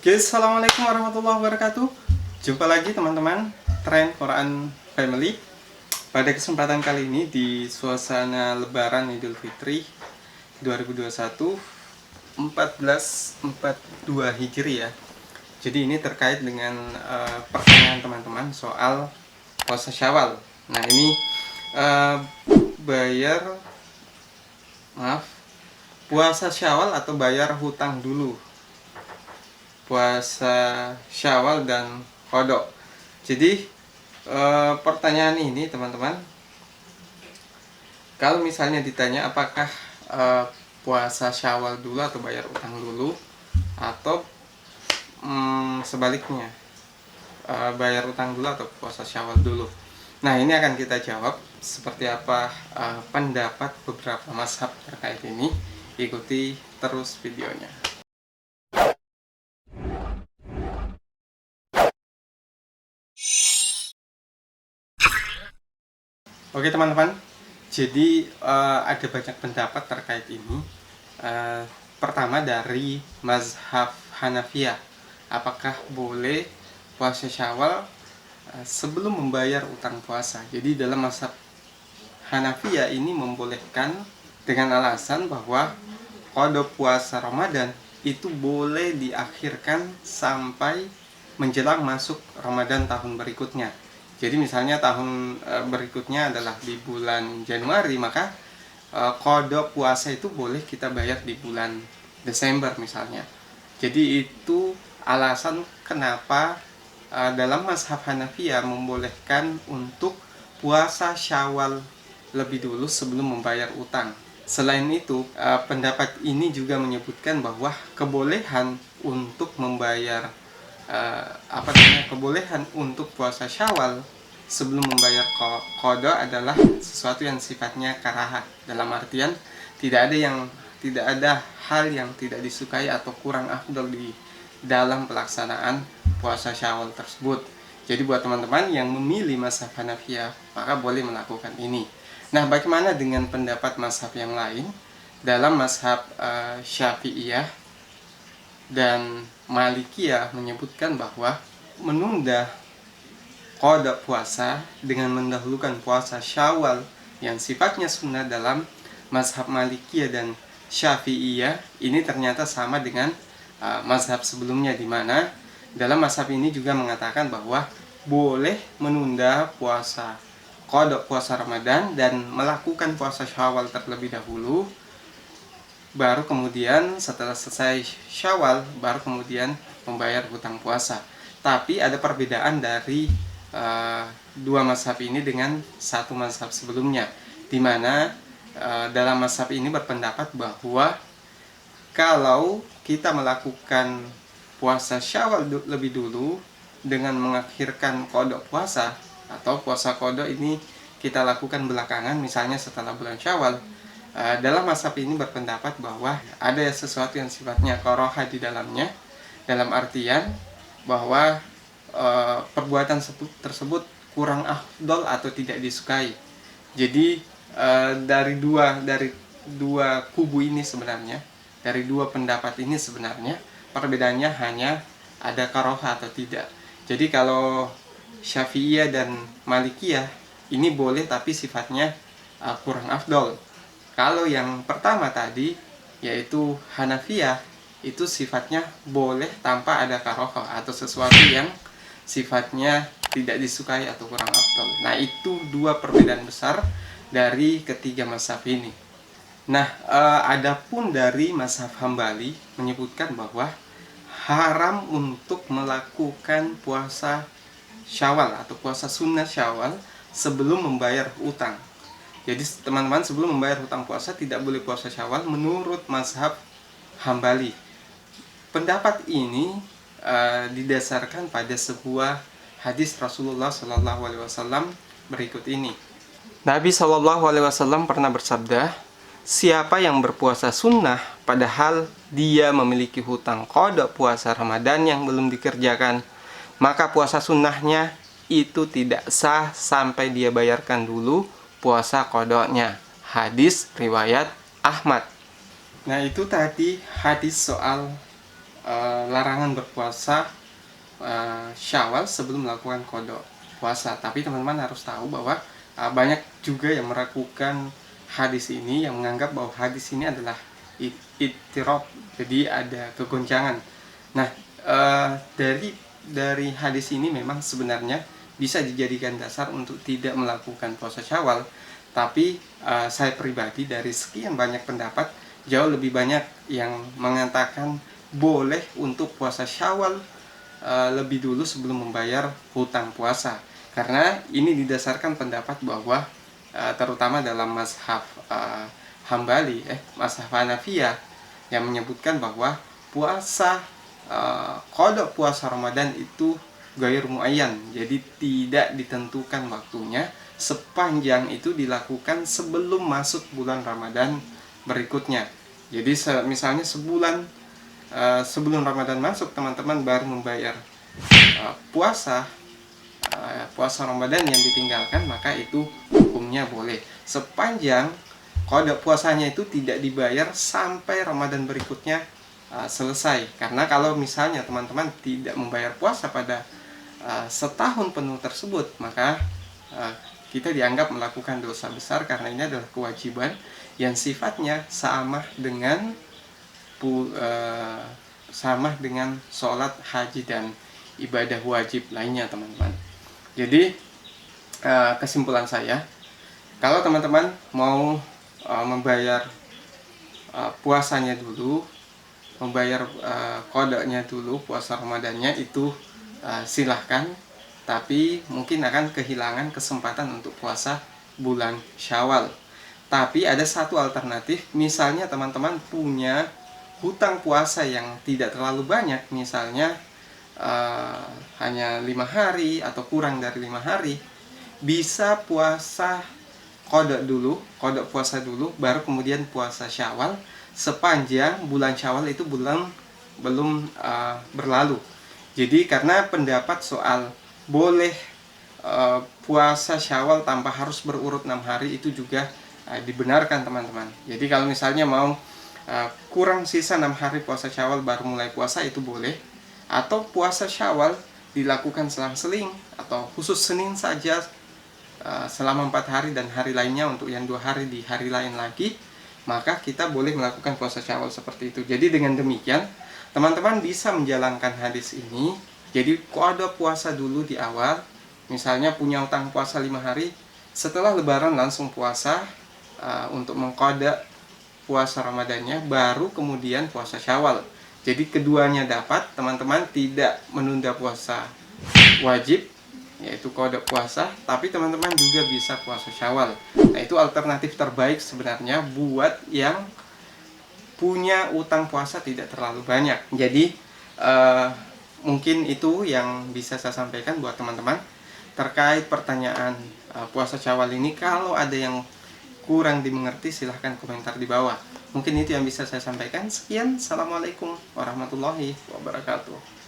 Assalamualaikum warahmatullahi wabarakatuh. Jumpa lagi teman-teman Tren Quran Family. Pada kesempatan kali ini di suasana Lebaran Idul Fitri 2021 1442 Hijri ya. Jadi ini terkait dengan pertanyaan teman-teman soal puasa Syawal. Nah ini uh, bayar maaf puasa Syawal atau bayar hutang dulu, puasa Syawal dan Qadha. Jadi pertanyaan ini teman-teman, kalau misalnya ditanya apakah puasa Syawal dulu atau bayar utang dulu, atau sebaliknya bayar utang dulu atau puasa Syawal dulu. Nah ini akan kita jawab seperti apa pendapat beberapa mazhab terkait ini. Ikuti terus videonya. Oke teman-teman, jadi ada banyak pendapat terkait ini. Pertama dari mazhab Hanafiyah, apakah boleh puasa Syawal sebelum membayar utang puasa. Jadi dalam mazhab Hanafiyah ini membolehkan dengan alasan bahwa qada puasa Ramadan itu boleh diakhirkan sampai menjelang masuk Ramadan tahun berikutnya. Jadi misalnya tahun berikutnya adalah di bulan Januari, maka qada puasa itu boleh kita bayar di bulan Desember misalnya. Jadi itu alasan kenapa dalam mazhab Hanafiyah membolehkan untuk puasa Syawal lebih dulu sebelum membayar utang. Selain itu, pendapat ini juga menyebutkan bahwa kebolehan untuk membayar kebolehan untuk puasa Syawal sebelum membayar qada adalah sesuatu yang sifatnya karahah, dalam artian tidak ada hal yang tidak disukai atau kurang afdal di dalam pelaksanaan puasa Syawal tersebut. Jadi buat teman-teman yang memilih mazhab Hanafiyah, maka boleh melakukan ini. Nah, bagaimana dengan pendapat mazhab yang lain? Dalam mazhab Syafi'iyah dan Malikiyah menyebutkan bahwa menunda qada puasa dengan mendahulukan puasa Syawal yang sifatnya sunnah dalam mazhab Malikiyah dan Syafi'iyah ini ternyata sama dengan mazhab sebelumnya, di mana dalam mazhab ini juga mengatakan bahwa boleh menunda puasa qada puasa Ramadan dan melakukan puasa Syawal terlebih dahulu, baru kemudian setelah selesai Syawal baru kemudian membayar hutang puasa. Tapi ada perbedaan dari dua mazhab ini dengan satu mazhab sebelumnya, di mana dalam mazhab ini berpendapat bahwa kalau kita melakukan puasa Syawal lebih dulu dengan mengakhirkan qada puasa, atau puasa qada ini kita lakukan belakangan misalnya setelah bulan Syawal, dalam mazhab ini berpendapat bahwa ada sesuatu yang sifatnya karaha di dalamnya, dalam artian bahwa perbuatan tersebut kurang afdol atau tidak disukai. Jadi dari dua kubu ini sebenarnya, dari dua pendapat ini sebenarnya perbedaannya hanya ada karaha atau tidak. Jadi kalau Syafi'iyah dan Malikiyah ini boleh tapi sifatnya kurang afdol. Kalau yang pertama tadi yaitu Hanafiyah, itu sifatnya boleh tanpa ada karaha atau sesuatu yang sifatnya tidak disukai atau kurang afdol. Nah, itu dua perbedaan besar dari ketiga mazhab ini. Nah, adapun dari mazhab Hambali menyebutkan bahwa haram untuk melakukan puasa Syawal atau puasa sunnah Syawal sebelum membayar utang. Jadi teman-teman, sebelum membayar hutang puasa tidak boleh puasa Syawal menurut mazhab Hambali. Pendapat ini didasarkan pada sebuah hadis Rasulullah SAW berikut ini. Nabi SAW pernah bersabda, siapa yang berpuasa sunnah padahal dia memiliki hutang qada puasa Ramadan yang belum dikerjakan, maka puasa sunnahnya itu tidak sah sampai dia bayarkan dulu puasa qadanya. Hadis riwayat Ahmad. Nah, itu tadi hadis soal larangan berpuasa Syawal sebelum melakukan qada puasa. Tapi teman-teman harus tahu bahwa banyak juga yang meragukan hadis ini, yang menganggap bahwa hadis ini adalah ittirab, jadi ada kegoncangan. Nah, dari hadis ini memang sebenarnya bisa dijadikan dasar untuk tidak melakukan puasa Syawal. Tapi saya pribadi dari sekian banyak pendapat, jauh lebih banyak yang mengatakan boleh untuk puasa Syawal lebih dulu sebelum membayar hutang puasa. Karena ini didasarkan pendapat bahwa terutama dalam mazhab Hambali, mazhab Hanafiyah, yang menyebutkan bahwa puasa qada puasa Ramadan itu gair muayyan, jadi tidak ditentukan waktunya, sepanjang itu dilakukan sebelum masuk bulan Ramadan berikutnya. Jadi misalnya sebulan sebelum Ramadan masuk, teman-teman baru membayar puasa Ramadan yang ditinggalkan, maka itu hukumnya boleh, sepanjang qada puasanya itu tidak dibayar sampai Ramadan berikutnya selesai. Karena kalau misalnya teman-teman tidak membayar puasa pada setahun penuh tersebut, maka kita dianggap melakukan dosa besar, karena ini adalah kewajiban yang sifatnya sama dengan sholat, haji, dan ibadah wajib lainnya, teman-teman. Jadi kesimpulan saya, kalau teman-teman mau membayar puasanya dulu, membayar qadanya dulu, puasa Ramadannya itu silahkan, tapi mungkin akan kehilangan kesempatan untuk puasa bulan Syawal. Tapi ada satu alternatif, misalnya teman-teman punya hutang puasa yang tidak terlalu banyak, misalnya hanya 5 hari atau kurang dari 5 hari, bisa puasa qada puasa dulu, baru kemudian puasa Syawal, sepanjang bulan Syawal itu belum berlalu. Jadi karena pendapat soal boleh puasa Syawal tanpa harus berurut 6 hari itu juga dibenarkan, teman-teman. Jadi kalau misalnya mau kurang sisa 6 hari puasa Syawal baru mulai puasa, itu boleh. Atau puasa Syawal dilakukan selang-seling, atau khusus Senin saja selama 4 hari, dan hari lainnya untuk yang 2 hari di hari lain lagi, maka kita boleh melakukan puasa Syawal seperti itu. Jadi dengan demikian teman-teman bisa menjalankan hadis ini. Jadi qada puasa dulu di awal, misalnya punya utang puasa 5 hari, setelah lebaran langsung puasa untuk mengqada puasa Ramadannya, baru kemudian puasa Syawal. Jadi keduanya dapat, teman-teman tidak menunda puasa wajib, yaitu qada puasa, tapi teman-teman juga bisa puasa Syawal. Nah, itu alternatif terbaik sebenarnya buat yang punya utang puasa tidak terlalu banyak. Jadi mungkin itu yang bisa saya sampaikan buat teman-teman terkait pertanyaan puasa Syawal ini. Kalau ada yang kurang dimengerti, silahkan komentar di bawah. Mungkin itu yang bisa saya sampaikan. Sekian, assalamualaikum warahmatullahi wabarakatuh.